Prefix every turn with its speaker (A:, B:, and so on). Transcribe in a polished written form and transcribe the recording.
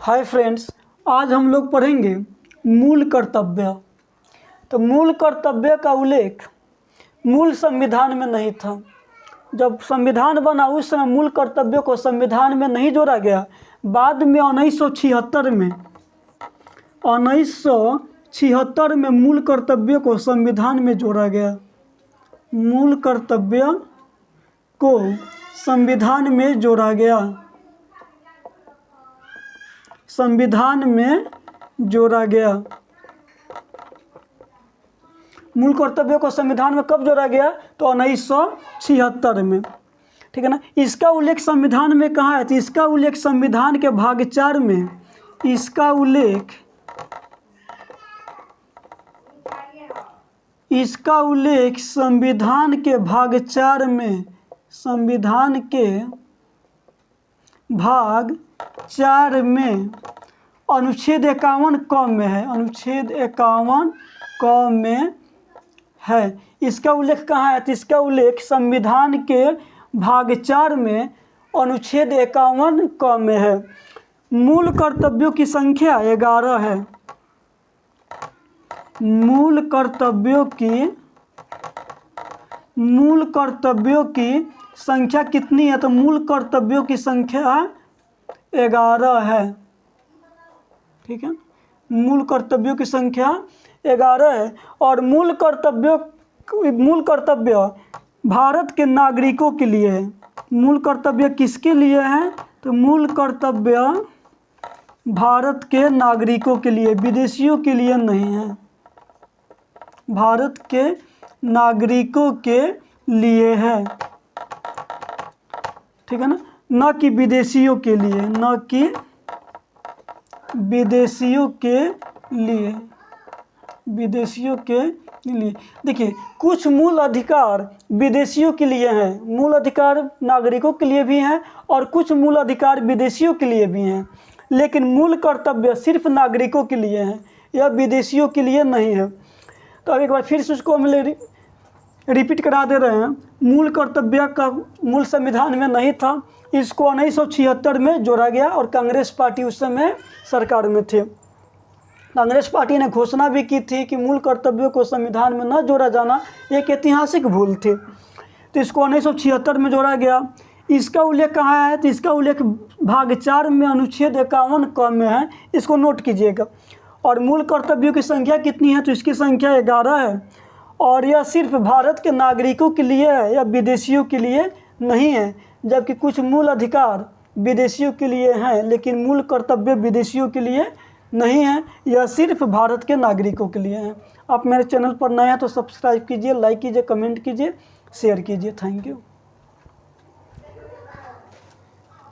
A: Hi friends, आज हम लोग पढ़ेंगे मूल कर्तव्य। तो मूल कर्तव्य का उल्लेख मूल संविधान में नहीं था। जब संविधान बना उस समय मूल कर्तव्य को संविधान में नहीं जोड़ा गया। बाद में 1976 में मूल कर्तव्य को संविधान में जोड़ा गया। मूल कर्तव्य को संविधान में जोड़ा गया। संविधान में जोड़ा गया। मूल कर्तव्य को संविधान में कब जोड़ा गया? तो 1976 में। ठीक है ना। इसका उल्लेख संविधान में कहाँ है? तो इसका उल्लेख संविधान के भाग 4 में। इसका उल्लेख संविधान के भाग 4 में। संविधान के भाग 4 में अनुच्छेद 51 क में है। अनुच्छेद 51 क में है। इसका उल्लेख कहाँ है? तो इसका उल्लेख संविधान के भाग 4 में अनुच्छेद 51 क में है। मूल कर्तव्यों की संख्या 11 है। मूल कर्तव्यों की संख्या कितनी है? तो मूल कर्तव्यों की संख्या 11 है। ठीक है। मूल कर्तव्यों की संख्या 11 है। और मूल कर्तव्य भारत के नागरिकों के लिए है। मूल कर्तव्य किसके लिए है? तो मूल कर्तव्य भारत के नागरिकों के लिए, विदेशियों के लिए नहीं है। भारत के नागरिकों के लिए है। ठीक है ना। न कि विदेशियों के लिए, न कि विदेशियों के लिए। विदेशियों के लिए देखिए, कुछ मूल अधिकार विदेशियों के लिए हैं, मूल अधिकार नागरिकों के लिए भी हैं, और कुछ मूल अधिकार विदेशियों के लिए भी हैं। लेकिन मूल कर्तव्य सिर्फ नागरिकों के लिए है, यह विदेशियों के लिए नहीं है। तो अब एक बार फिर से उसको हम रिपीट करा दे रहे हैं। मूल कर्तव्य का मूल संविधान में नहीं था। इसको 1976 में जोड़ा गया और कांग्रेस पार्टी उस समय सरकार में थे। कांग्रेस पार्टी ने घोषणा भी की थी कि मूल कर्तव्यों को संविधान में न जोड़ा जाना एक ऐतिहासिक भूल थी। तो इसको 1976 में जोड़ा गया। इसका उल्लेख कहाँ है? तो इसका उल्लेख भाग 4 में अनुच्छेद 51 क में है। इसको नोट कीजिएगा। और मूल कर्तव्यों की संख्या कितनी है? तो इसकी संख्या 11 है। और यह सिर्फ भारत के नागरिकों के लिए है, या विदेशियों के लिए नहीं है। जबकि कुछ मूल अधिकार विदेशियों के लिए हैं, लेकिन मूल कर्तव्य विदेशियों के लिए नहीं है, यह सिर्फ भारत के नागरिकों के लिए है। आप मेरे चैनल पर नए हैं तो सब्सक्राइब कीजिए, लाइक कीजिए, कमेंट कीजिए, शेयर कीजिए। Thank you.